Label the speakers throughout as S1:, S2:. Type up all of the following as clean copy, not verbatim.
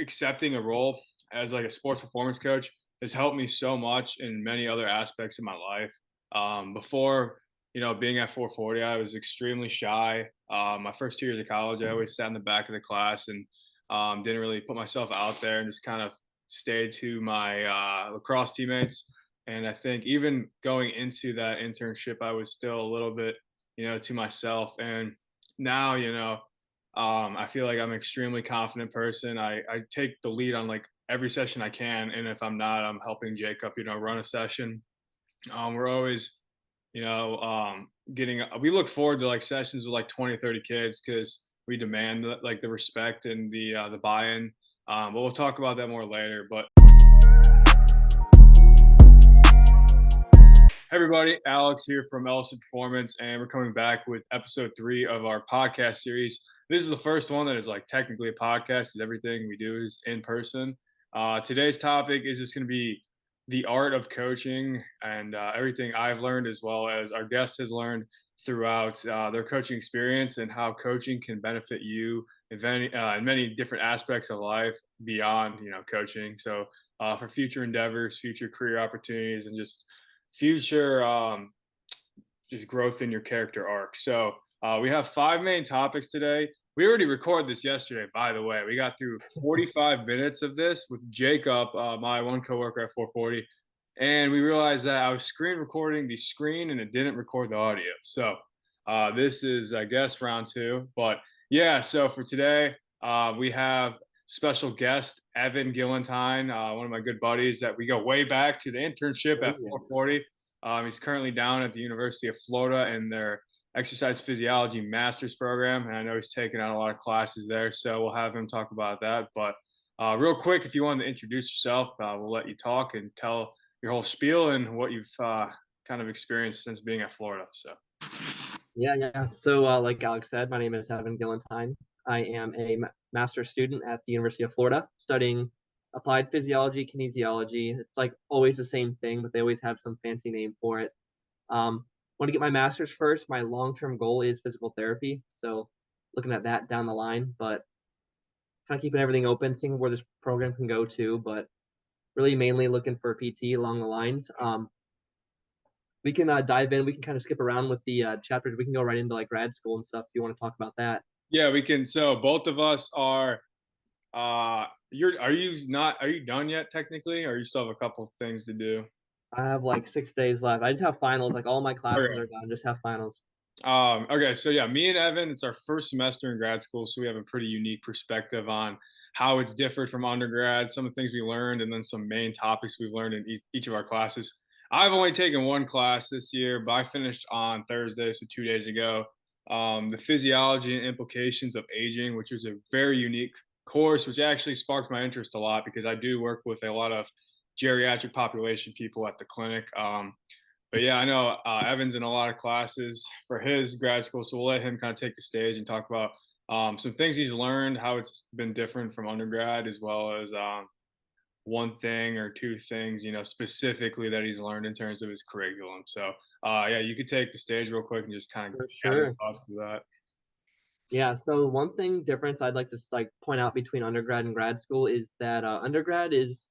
S1: accepting a role as like a sports performance coach has helped me so much in many other aspects of my life. Before, being at 440, I was extremely shy. My first 2 years of college, I always sat in the back of the class and didn't really put myself out there and just kind of stayed to my lacrosse teammates. And I think even going into that internship, I was still a little bit, to myself. And now, I feel like I'm an extremely confident person. I take the lead on like every session I can. And if I'm not, I'm helping Jacob, run a session. We're always, we look forward to like sessions with like 20, 30 kids because we demand like the respect and the buy-in. But we'll talk about that more later. But hey everybody, Alex here from Ellison Performance, and we're coming back with episode 3 of our podcast series. This is the first one that is like technically a podcast because everything we do is in person. Today's topic is just going to be the art of coaching and everything I've learned as well as our guest has learned throughout their coaching experience and how coaching can benefit you in many different aspects of life beyond, coaching. So for future endeavors, future career opportunities, and just future just growth in your character arc. So we have 5 main topics today. We already recorded this yesterday, by the way. We got through 45 minutes of this with Jacob, my one coworker at 440, and we realized that I was screen recording the screen and it didn't record the audio. So this is, I guess, round 2. But yeah, so for today, we have special guest Evan Gillentine, one of my good buddies that we go way back to the internship at 440. He's currently down at the University of Florida in their exercise physiology master's program, and I know he's taken out a lot of classes there, so we'll have him talk about that. But real quick, if you wanted to introduce yourself, we'll let you talk and tell your whole spiel and what you've kind of experienced since being at Florida. So
S2: So like Alex said, my name is Evan Gillentine. I am a master's student at the University of Florida studying applied physiology, kinesiology. It's like always the same thing, but they always have some fancy name for it. Want to get my master's first. My long-term goal is physical therapy, so looking at that down the line, but kind of keeping everything open, seeing where this program can go to, but really mainly looking for a PT along the lines. We can dive in. We can kind of skip around with the chapters. We can go right into like grad school and stuff if you want to talk about that.
S1: Yeah, we can. So both of us are are you done yet technically, or you still have a couple of things to do?
S2: I have like 6 days left. I just have finals. Like all my classes are done. Just have finals.
S1: Okay, so yeah, me and Evan, it's our first semester in grad school, so we have a pretty unique perspective on how it's differed from undergrad, some of the things we learned, and then some main topics we've learned in each of our classes. I've only taken one class this year, but I finished on Thursday, so 2 days ago. The physiology and implications of aging, which was a very unique course, which actually sparked my interest a lot because I do work with a lot of geriatric population people at the clinic. But yeah, I know Evan's in a lot of classes for his grad school, so we'll let him kind of take the stage and talk about some things he's learned, how it's been different from undergrad, as well as one thing or two things, specifically that he's learned in terms of his curriculum. So yeah, you could take the stage real quick and just kind of add your thoughts to that.
S2: Yeah, so one thing difference I'd like to like point out between undergrad and grad school is that undergrad is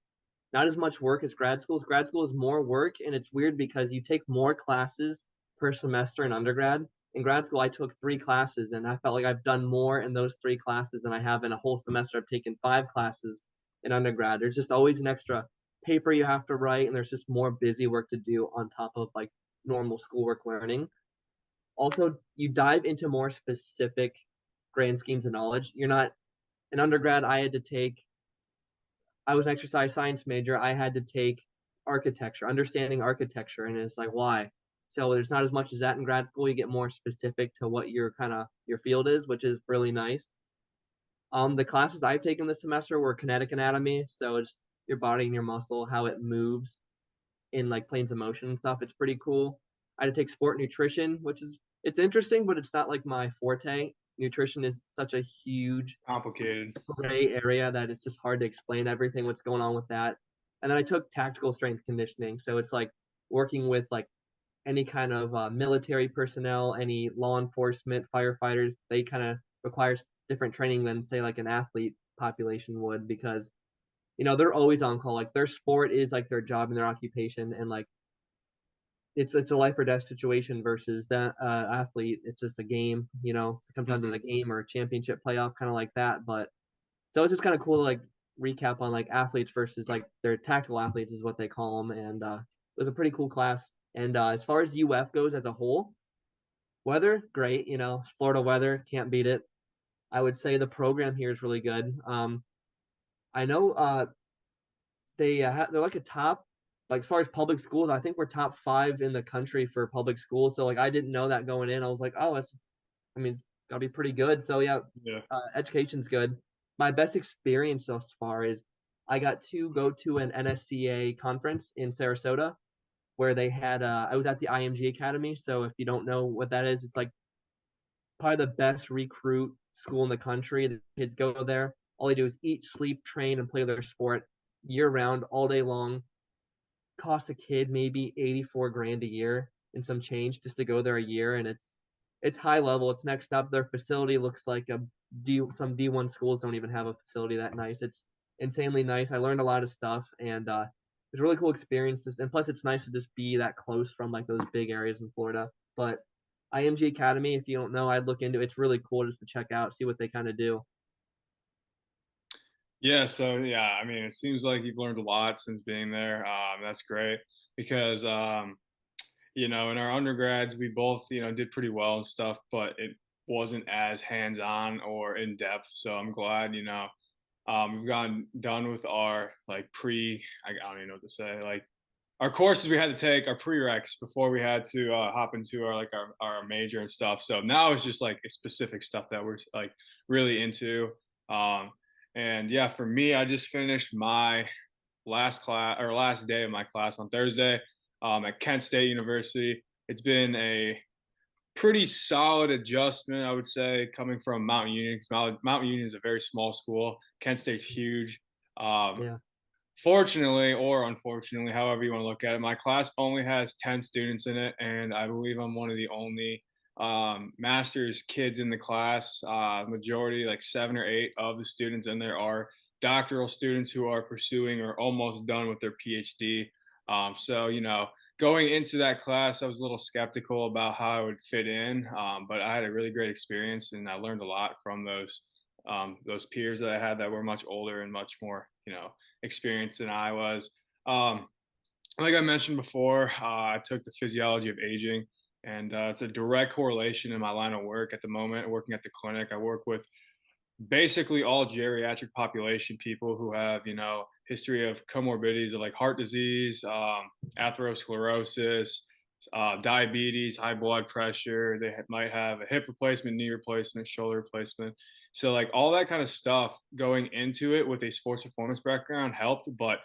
S2: not as much work as grad school. Grad school is more work, and it's weird because you take more classes per semester in undergrad. In grad school, I took 3 classes, and I felt like I've done more in those 3 classes than I have in a whole semester. I've taken 5 classes in undergrad. There's just always an extra paper you have to write, and there's just more busy work to do on top of like normal schoolwork learning. Also, you dive into more specific grand schemes of knowledge. You're not an undergrad. I was an exercise science major. I had to take architecture, understanding architecture, and it's like, why? So there's not as much as that in grad school. You get more specific to what your field is, which is really nice. The classes I've taken this semester were kinetic anatomy, so it's your body and your muscle, how it moves in like planes of motion and stuff. It's pretty cool. I had to take sport nutrition, it's interesting, but it's not like my forte. Nutrition is such a huge,
S1: complicated,
S2: gray area that it's just hard to explain everything what's going on with that. And then I took tactical strength conditioning, so it's like working with like any kind of military personnel, any law enforcement, firefighters. They kind of requires different training than say like an athlete. population would, because they're always on call. Like, their sport is like their job and their occupation, and like it's a life or death situation versus that athlete. It's just a game. It comes down to the
S1: Mhm.
S2: game or a championship playoff, kind of like that. But so it's just kind of cool to like recap on like athletes versus like their tactical athletes is what they call them, and it was a pretty cool class. And as far as UF goes as a whole, weather great. Florida weather, can't beat it. I would say the program here is really good. I know they're like a top, like, as far as public schools, I think we're top 5 in the country for public schools. So like I didn't know that going in. I was like, oh, it's gotta be pretty good. So yeah,
S1: Yeah.
S2: education's good. My best experience thus far is I got to go to an NSCA conference in Sarasota where they had I was at the IMG Academy. So if you don't know what that is, it's like probably the best recruit school in the country. The kids go there. All they do is eat, sleep, train, and play their sport year round, all day long. Cost a kid maybe 84 grand a year and some change just to go there a year, and it's high level. It's next up. Their facility looks like some D1 schools don't even have a facility that nice. It's insanely nice. I learned a lot of stuff, and it's a really cool experience. And plus, it's nice to just be that close from like those big areas in Florida. But IMG Academy, if you don't know, I'd look into it. It's really cool just to check out, see what they kind of do.
S1: Yeah, so yeah, I mean, it seems like you've learned a lot since being there. That's great because in our undergrads, we both, did pretty well and stuff, but it wasn't as hands-on or in depth. So I'm glad, we've gotten done with our like I don't even know what to say, like our courses we had to take, our prereqs before we had to hop into our major and stuff. So now it's just like specific stuff that we're like really into. Um, and yeah, for me, I just finished my last day of my class on Thursday at Kent State University. It's been a pretty solid adjustment, I would say, coming from Mountain Union. 'Cause Mountain Union is a very small school. Kent State's huge. Um,
S2: Yeah.
S1: Fortunately or unfortunately, however you want to look at it, my class only has 10 students in it, and I believe I'm one of the only master's kids in the class. Majority, like 7 or 8 of the students in there, are doctoral students who are pursuing or almost done with their PhD. So, going into that class, I was a little skeptical about how I would fit in, but I had a really great experience, and I learned a lot from those peers that I had that were much older and much more, experienced than I was. Um, like I mentioned before, I took the physiology of aging, and it's a direct correlation in my line of work at the moment. Working at the clinic, I work with basically all geriatric population people who have, history of comorbidities of like heart disease, atherosclerosis, diabetes, high blood pressure. They might have a hip replacement, knee replacement, shoulder replacement. So like all that kind of stuff going into it with a sports performance background helped, but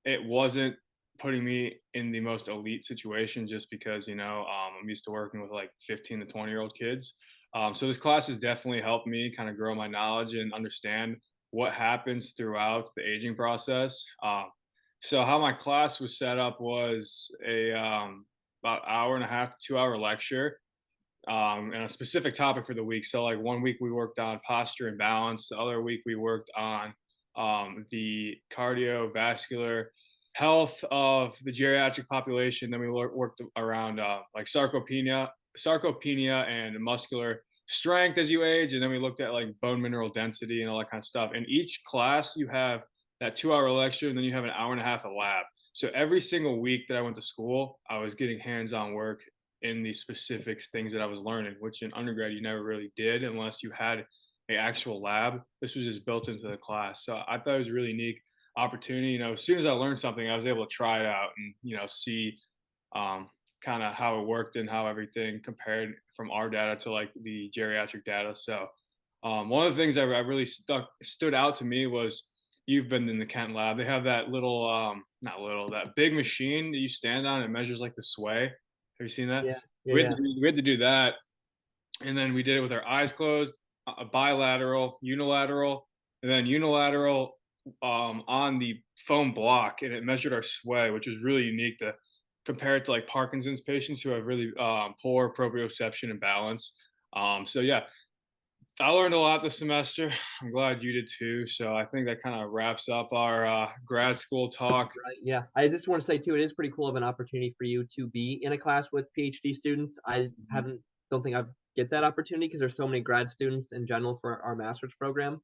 S1: it wasn't putting me in the most elite situation just because, I'm used to working with like 15 to 20-year-old kids. So this class has definitely helped me kind of grow my knowledge and understand what happens throughout the aging process. So how my class was set up was a about hour and a half, 2 hour lecture and a specific topic for the week. So like one week we worked on posture and balance. The other week we worked on the cardiovascular health of the geriatric population. Then we worked around like sarcopenia and muscular strength as you age. And then we looked at like bone mineral density and all that kind of stuff. In each class, you have that 2 hour lecture, and then you have an hour and a half of lab. So every single week that I went to school, I was getting hands-on work in the specific things that I was learning, which in undergrad you never really did unless you had a actual lab. This was just built into the class. So I thought it was a really neat opportunity. As soon as I learned something, I was able to try it out and, see um, kind of how it worked and how everything compared from our data to like the geriatric data. So one of the things that I really stood out to me was you've been in the Kent lab. They have that little, not little, that big machine that you stand on. It measures like the sway. Have you seen that?
S2: Yeah. Yeah.
S1: We had
S2: Yeah.
S1: to, we had to do that, and then we did it with our eyes closed, a bilateral, unilateral, and then unilateral on the foam block, and it measured our sway, which was really unique to compare it to like Parkinson's patients who have really poor proprioception and balance. So yeah, I learned a lot this semester. I'm glad you did too. So I think that kind of wraps up our grad school talk.
S2: Right. Yeah. I just want to say too, it is pretty cool of an opportunity for you to be in a class with PhD students. I
S1: Mhm.
S2: haven't don't think I get that opportunity because there's so many grad students in general for our master's program.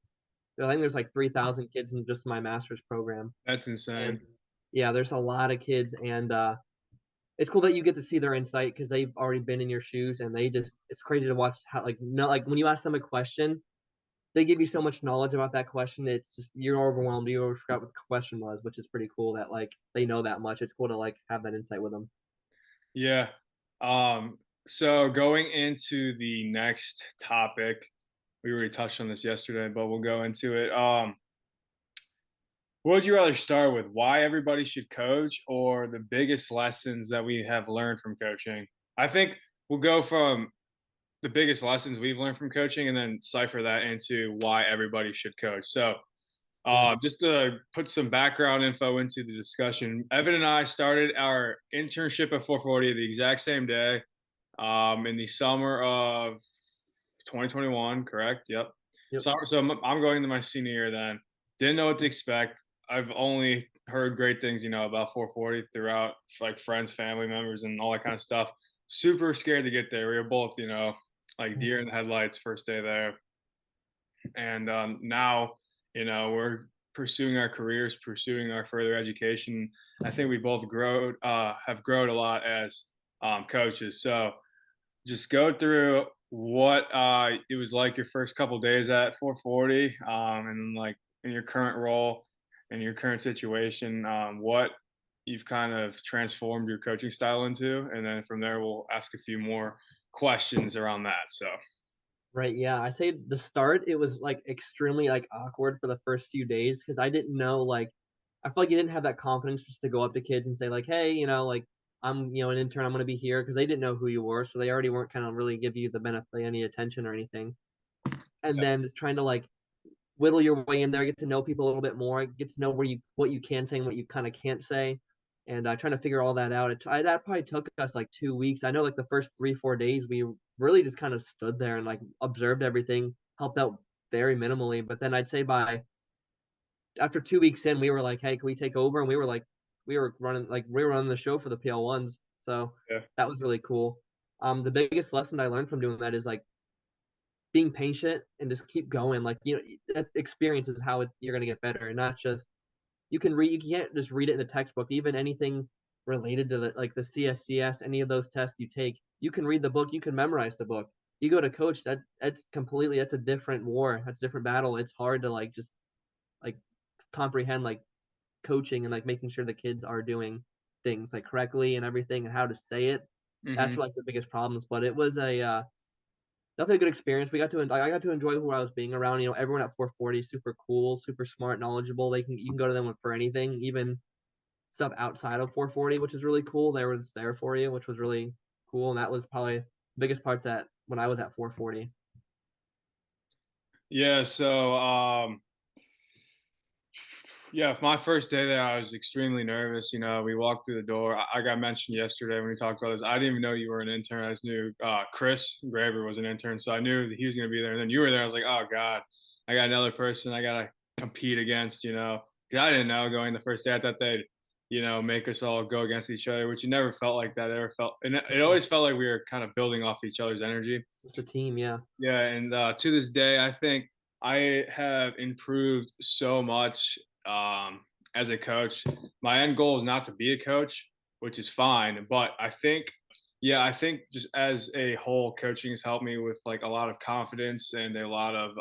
S2: I think there's like 3,000 kids in just my master's program.
S1: That's insane.
S2: And yeah, there's a lot of kids and it's cool that you get to see their insight because they've already been in your shoes and they just it's crazy to watch how like no like when you ask them a question they give you so much knowledge about that question. It's just you're overwhelmed. You already forgot what the question was, which is pretty cool that like they know that much. It's cool to like have that insight with them.
S1: Yeah. Um, so going into the next topic, we already touched on this yesterday, but we'll go into it. What would you rather start with? Why everybody should coach or the biggest lessons that we have learned from coaching? I think we'll go from the biggest lessons we've learned from coaching and then cipher that into why everybody should coach. So,
S2: Yeah.
S1: just to put some background info into the discussion, Evan and I started our internship at 440 the exact same day in the summer of 2021, correct? Yep.
S2: Yep.
S1: So I'm going into my senior year then. Didn't know what to expect. I've only heard great things, about 440 throughout, like friends, family members, and all that kind of stuff. Super scared to get there. We were both, like
S2: Mm.
S1: deer in the headlights first day there. And now, we're pursuing our careers, pursuing our further education. I think we both have grown a lot as coaches. So just go through what it was like your first couple days at 440, and like in your current role and your current situation, what you've kind of transformed your coaching style into, and then from there we'll ask a few more questions around that. So
S2: Right. Yeah. I say the start, it was like extremely like awkward for the first few days because I didn't know like I feel like you didn't have that confidence just to go up to kids and say like, hey, like I'm an intern, I'm gonna be here because they didn't know who you were, so they already weren't kind of really give you the benefit of any attention or anything. And then just trying to like whittle your way in there, get to know people a little bit more, get to know what you can say and what you kind of can't say, and trying to figure all that out. That probably took us like 2 weeks. I know like the first 3 4 days we really just kind of stood there and like observed everything, helped out very minimally. But then I'd say by after 2 weeks in, we were like, hey, can we take over? And we were like, we were running the show for the PL1s, so
S1: yeah.
S2: that was really cool. The biggest lesson I learned from doing that is like being patient and just keep going. Like that experience is how you're gonna get better, and not just you can't just read it in a textbook. Even anything related to like the CSCS, any of those tests you take, you can read the book, you can memorize the book. You go to coach, that's a different war, that's a different battle. It's hard to like just like comprehend like coaching and like making sure the kids are doing things like correctly and everything and how to say it. That's
S1: Hmm.
S2: like the biggest problems. But it was a definitely a good experience. I got to enjoy who I was being around. Everyone at 440 is super cool, super smart, knowledgeable. You can go to them for anything, even stuff outside of 440, which is really cool. They were just there for you, which was really cool. And that was probably the biggest parts at when I was at 440.
S1: Yeah. So yeah, my first day there, I was extremely nervous. We walked through the door. I got mentioned yesterday when we talked about this. I didn't even know you were an intern. I just knew Chris Graver was an intern, so I knew that he was going to be there. And then you were there. I was like, oh god, I got another person I got to compete against. 'Cause I didn't know going the first day. I thought they'd, make us all go against each other, which you never felt like that. It ever felt, and it always felt like we were kind of building off each other's energy.
S2: It's a team, yeah.
S1: Yeah, and to this day, I think I have improved so much as a coach. My end goal is not to be a coach, which is fine, but I think just as a whole, coaching has helped me with like a lot of confidence and a lot of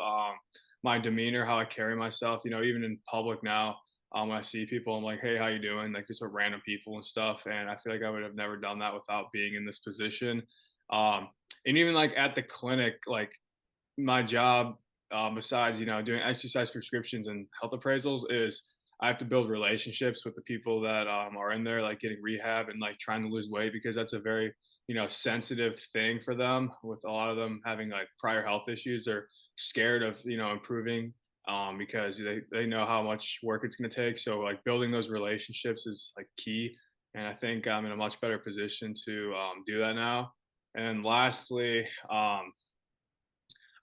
S1: my demeanor, how I carry myself. Even in public now, when I see people, I'm like, "Hey, how you doing?" Like just random people and stuff, and I feel like I would have never done that without being in this position. Um, and even like at the clinic, like my job, besides doing exercise prescriptions and health appraisals, is I have to build relationships with the people that are in there, like getting rehab and like trying to lose weight, because that's a very sensitive thing for them. With a lot of them having like prior health issues, they're scared of improving, because they know how much work it's going to take. So like building those relationships is like key, and I think I'm in a much better position to do that now. And lastly,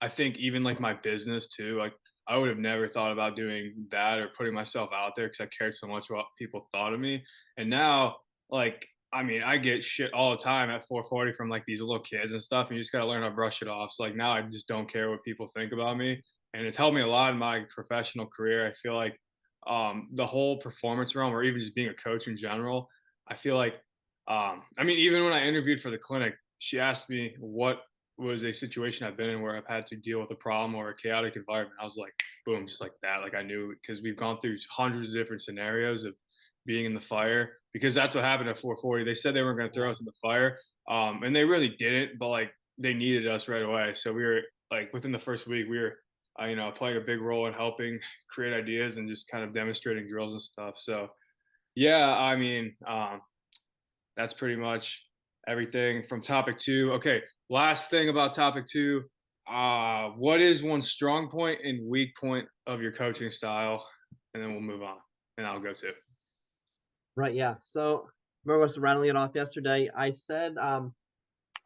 S1: I think even like my business too, like I would have never thought about doing that or putting myself out there because I cared so much what people thought of me. And now, like, I mean, I get shit all the time at 440 from like these little kids and stuff, and you just gotta learn how to brush it off. So like now I just don't care what people think about me. And it's helped me a lot in my professional career. I feel like the whole performance realm or even just being a coach in general, I feel like I mean, even when I interviewed for the clinic, she asked me what was a situation I've been in where I've had to deal with a problem or a chaotic environment. I was like, boom, just like that. Like I knew because we've gone through hundreds of different scenarios of being in the fire because that's what happened at 440. They said they weren't going to throw us in the fire, and they really didn't. But like they needed us right away, so we were like within the first week we were, playing a big role in helping create ideas and just kind of demonstrating drills and stuff. So yeah, I mean, that's pretty much everything from topic two. Okay, last thing about topic two. What is one strong point and weak point of your coaching style? And then we'll move on. And I'll go too.
S2: Right, yeah. So remember us rattling it off yesterday. I said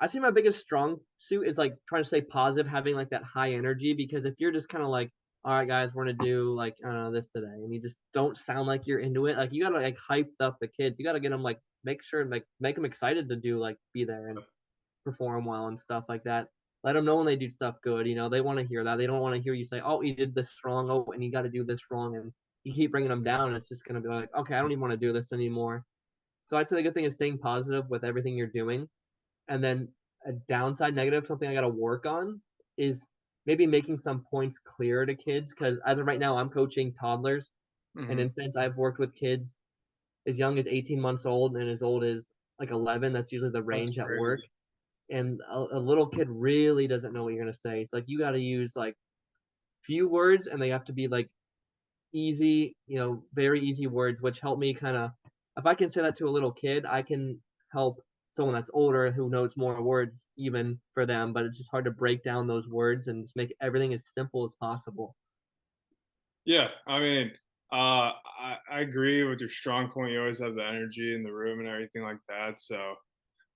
S2: I see my biggest strong suit is like trying to stay positive, having like that high energy. Because if you're just kind of like, all right, guys, we're gonna do like I don't know this today, and you just don't sound like you're into it, like you gotta like hype up the kids. You gotta get them like make sure like make them excited to do like be there and perform well and stuff like that. Let them know when they do stuff good. They want to hear that. They don't want to hear you say, "Oh, you did this wrong. Oh, and you got to do this wrong." And you keep bringing them down. It's just gonna be like, "Okay, I don't even want to do this anymore." So I'd say the good thing is staying positive with everything you're doing. And then a downside negative, something I got to work on is maybe making some points clear to kids. Because as of right now, I'm coaching toddlers. And
S1: Hmm.
S2: in sense, I've worked with kids as young as 18 months old and as old as like 11. That's usually the
S1: That's
S2: range at work.
S1: crazy.
S2: And a little kid really doesn't know what you're going to say. It's like you got to use like few words and they have to be like easy, very easy words, which help me kind of, if I can say that to a little kid, I can help someone that's older who knows more words even for them, but it's just hard to break down those words and just make everything as simple as possible.
S1: Yeah, I mean, I agree with your strong point. You always have the energy in the room and everything like that. So,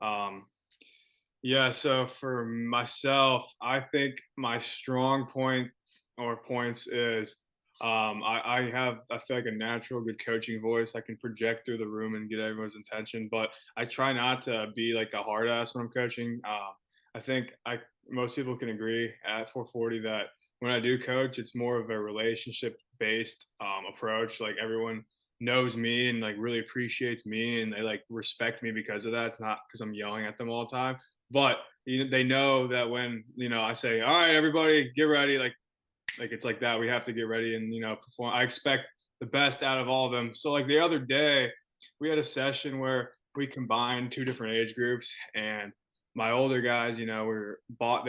S1: um, yeah, so for myself, I think my strong point or points is I feel like a natural good coaching voice. I can project through the room and get everyone's attention, but I try not to be like a hard ass when I'm coaching. I think I most people can agree at 440 that when I do coach, it's more of a relationship based approach. Like everyone knows me and like really appreciates me and they like respect me because of that. It's not because I'm yelling at them all the time, but they know that when I say, "All right, everybody, get ready," like it's like that. We have to get ready and perform. I expect the best out of all of them. So like the other day, we had a session where we combined two different age groups, and my older guys, they were bought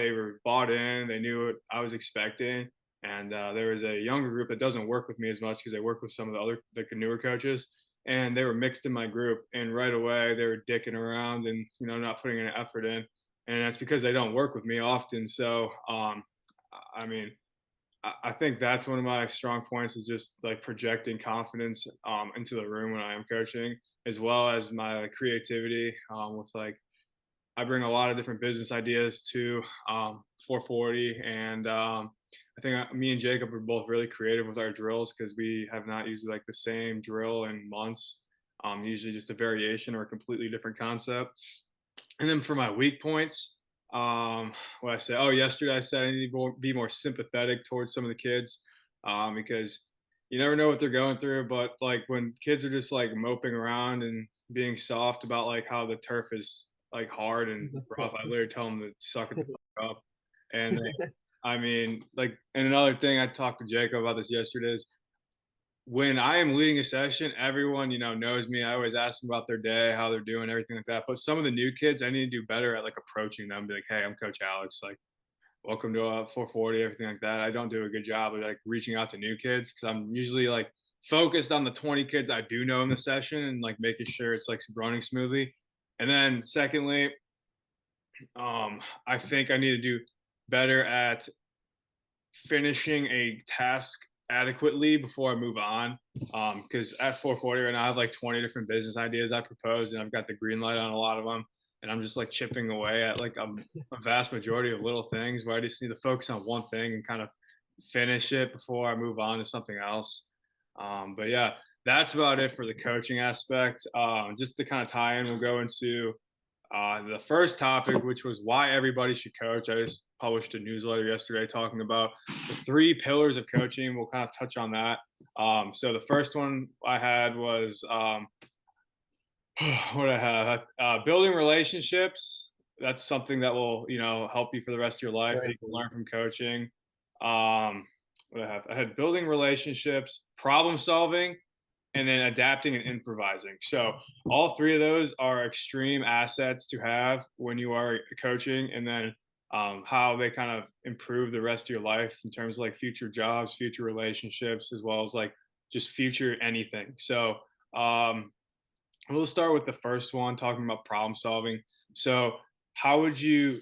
S1: in. They knew what I was expecting, and there was a younger group that doesn't work with me as much because they work with some of the other like the newer coaches, and they were mixed in my group. And right away, they were dicking around and not putting any effort in, and that's because they don't work with me often. So, I mean, I think that's one of my strong points is just like projecting confidence into the room when I am coaching, as well as my creativity with like I bring a lot of different business ideas to 440, and I think me and Jacob are both really creative with our drills because we have not used like the same drill in months. Usually just a variation or a completely different concept. And then for my weak points, what I said, yesterday I said I need to be more sympathetic towards some of the kids because you never know what they're going through. But like when kids are just like moping around and being soft about like how the turf is like hard and rough, I literally tell them to suck it the fuck up. And I mean, like, and another thing I talked to Jacob about this yesterday is when I am leading a session, everyone, knows me. I always ask them about their day, how they're doing, everything like that. But some of the new kids, I need to do better at like approaching them, be like, "Hey, I'm Coach Alex. Like, welcome to 440, everything like that." I don't do a good job of like reaching out to new kids because I'm usually like focused on the 20 kids I do know in the session and like making sure it's like running smoothly. And then secondly, I think I need to do better at finishing a task adequately before I move on. Because at 440 right now, I have like 20 different business ideas I propose, and I've got the green light on a lot of them. and I'm just like chipping away at like a vast majority of little things where I just need to focus on one thing and kind of finish it before I move on to something else. But yeah, that's about it for the coaching aspect. Just to kind of tie in, we'll go into the first topic, which was why everybody should coach. I just published a newsletter yesterday talking about the 3 pillars of coaching. We'll kind of touch on that. So the first one I had was what I have building relationships. That's something that will help you for the rest of your life that
S2: Very
S1: you can learn
S2: important.
S1: from coaching. What I had building relationships, problem solving, and then adapting and improvising. So all 3 of those are extreme assets to have when you are coaching, and then how they kind of improve the rest of your life in terms of like future jobs, future relationships, as well as like just future anything. So we'll start with the first one, talking about problem solving. So how would you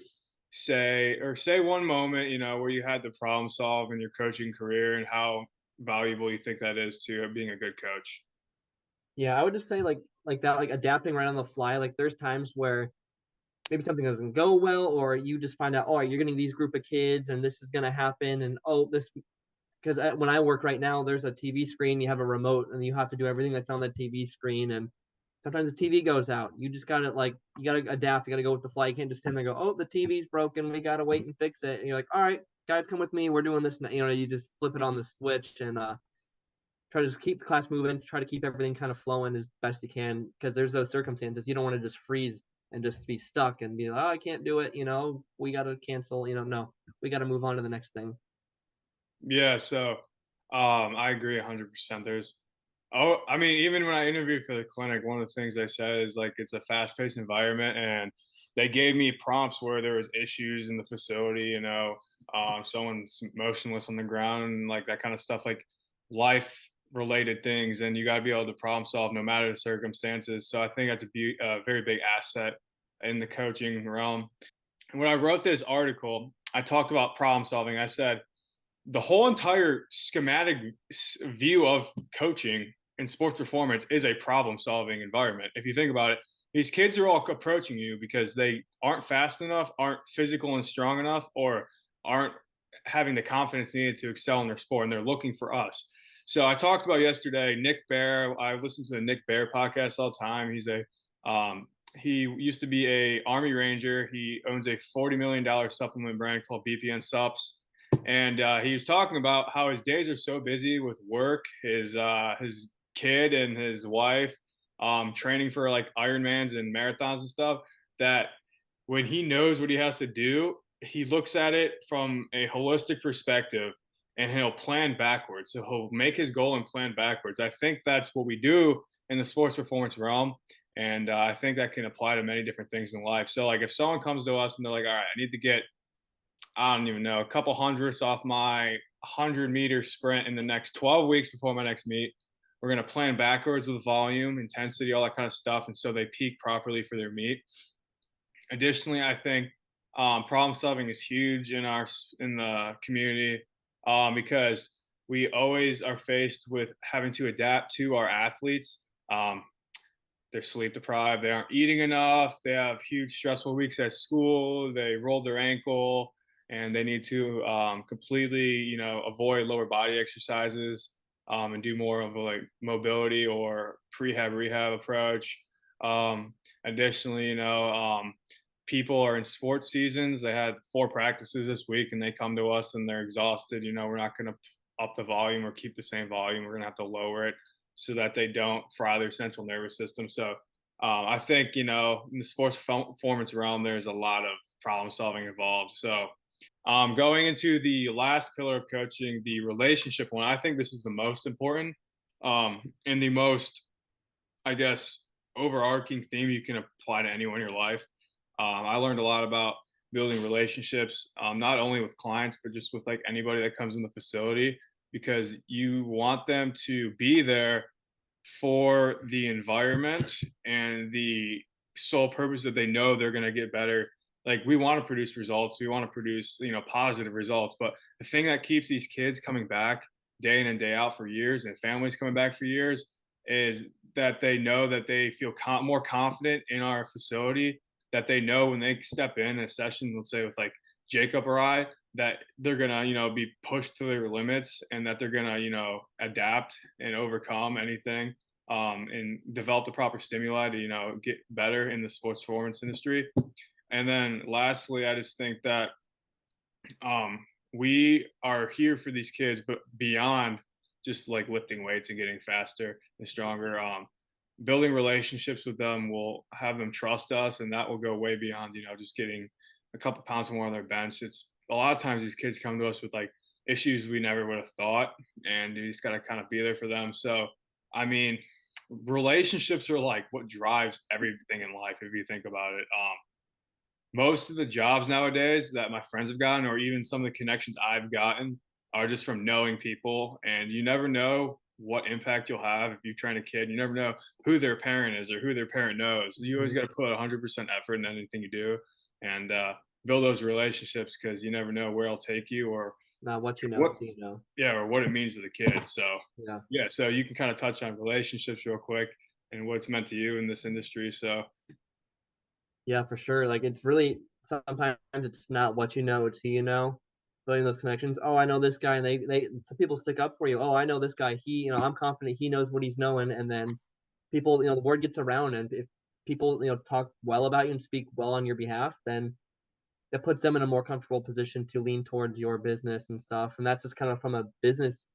S1: say one moment, where you had to problem solve in your coaching career, and how valuable you think that is to being a good coach?
S2: Yeah, I would just say like that, like adapting right on the fly. Like there's times where maybe something doesn't go well, or you just find out, oh, you're getting these group of kids, and this is gonna happen, and oh, this because when I work right now, there's a TV screen, you have a remote, and you have to do everything that's on the TV screen, and sometimes the TV goes out. You just gotta you gotta adapt. You gotta go with the fly. You can't just stand there and go, oh, the TV's broken. We gotta wait and fix it. And you're like, all right, guys, come with me. We're doing this. You just flip it on the switch and try to just keep the class moving. Try to keep everything kind of flowing as best you can because there's those circumstances. You don't want to just freeze and just be stuck and be like, oh, I can't do it. We gotta cancel. No, we gotta move on to the next thing.
S1: Yeah, so I agree 100%. I mean, even when I interviewed for the clinic, one of the things they said is like it's a fast-paced environment, and they gave me prompts where there was issues in the facility, someone's motionless on the ground, and like that kind of stuff, like life-related things, and you got to be able to problem solve no matter the circumstances. So I think that's a very big asset in the coaching realm. And when I wrote this article, I talked about problem solving. I said the whole entire schematic view of coaching in sports performance is a problem solving environment. If you think about it, these kids are all approaching you because they aren't fast enough, aren't physical and strong enough, or aren't having the confidence needed to excel in their sport, and they're looking for us. So I talked about yesterday Nick Bear. I listen to the Nick Bear podcast all the time. He used to be a Army Ranger. He owns a $40 million supplement brand called BPN Sups, and he was talking about how his days are so busy with work, his kid and his wife, training for like Ironmans and marathons and stuff, that when he knows what he has to do, he looks at it from a holistic perspective, and he'll plan backwards. So he'll make his goal and plan backwards. I think that's what we do in the sports performance realm. And I think that can apply to many different things in life. So, like, if someone comes to us and they're like, all right, I need to get, I don't even know, a couple hundredths off my 100-meter sprint in the next 12 weeks before my next meet. We're going to plan backwards with volume, intensity, all that kind of stuff. And so they peak properly for their meet. Additionally, I think problem solving is huge in the community, because we always are faced with having to adapt to our athletes. They're sleep deprived, they aren't eating enough, they have huge stressful weeks at school, they rolled their ankle, and they need to completely, avoid lower body exercises, and do more of a like mobility or prehab rehab approach. Additionally, people are in sports seasons. They had 4 practices this week, and they come to us and they're exhausted. We're not going to up the volume or keep the same volume. We're going to have to lower it so that they don't fry their central nervous system. So I think, in the sports performance realm, there's a lot of problem solving involved. So going into the last pillar of coaching, the relationship one, I think this is the most important, and the most, I guess, overarching theme you can apply to anyone in your life. I learned a lot about building relationships, not only with clients, but just with like anybody that comes in the facility, because you want them to be there for the environment and the sole purpose that they know they're going to get better. Like, we want to produce results, we want to produce positive results, but the thing that keeps these kids coming back day in and day out for years, and families coming back for years, is that they know that they feel more confident in our facility, that they know when they step in a session, let's say with like Jacob or I, that they're gonna, be pushed to their limits, and that they're gonna, adapt and overcome anything, and develop the proper stimuli to, get better in the sports performance industry. And then lastly, I just think that we are here for these kids, but beyond just like lifting weights and getting faster and stronger, building relationships with them will have them trust us, and that will go way beyond, just getting a couple pounds more on their bench. It's a lot of times these kids come to us with like issues we never would have thought, and you just got to kind of be there for them. So, I mean, relationships are like what drives everything in life if you think about it. Most of the jobs nowadays that my friends have gotten, or even some of the connections I've gotten, are just from knowing people. And you never know what impact you'll have if you train a kid. You never know who their parent is or who their parent knows. You always got to put 100% effort in anything you do, and build those relationships, because you never know where it'll take you, or
S2: It's not what you know,
S1: what,
S2: it's who you know.
S1: yeah, or what it means to the kid. So
S2: Yeah.
S1: yeah, so you can kind of touch on relationships real quick and what it's meant to you in this industry. So
S2: Yeah, for sure. Like it's really sometimes it's not what you know, it's who you know. Building those connections. Oh, I know this guy, and they some people stick up for you. Oh, I know this guy. I'm confident he knows what he's knowing, and then people, the word gets around, and if people, talk well about you and speak well on your behalf, then it puts them in a more comfortable position to lean towards your business and stuff. And that's just kind of from a business,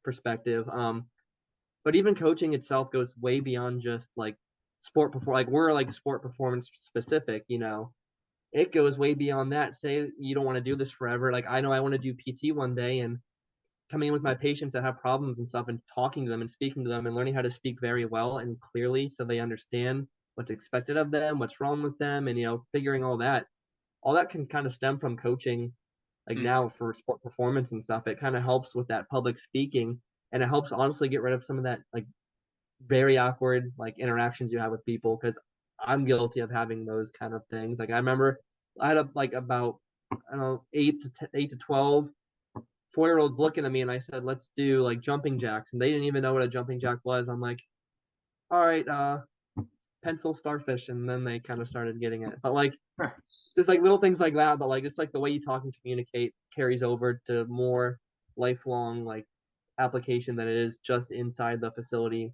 S2: perspective. But even coaching itself goes way beyond just like like we're like sport performance specific, it goes way beyond that. Say you don't want to do this forever. Like I know I want to do PT one day, and coming in with my patients that have problems and stuff, and talking to them and speaking to them and learning how to speak very well and clearly so they understand what's expected of them, what's wrong with them, and figuring all that can kind of stem from coaching. Like
S1: mm,
S2: now for sport performance and stuff, it kind of helps with that public speaking, and it helps honestly get rid of some of that like very awkward like interactions you have with people, because I'm guilty of having those kind of things. Like I remember I had about I don't know 8 to 12 4-year-olds looking at me, and I said, let's do like jumping jacks, and they didn't even know what a jumping jack was. I'm like, all right, pencil starfish, and then they kind of started getting it. But like it's just like little things like that, but like it's like the way you talk and communicate carries over to more lifelong like application than it is just inside the facility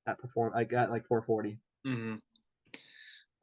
S2: at 440.
S1: mm-hmm.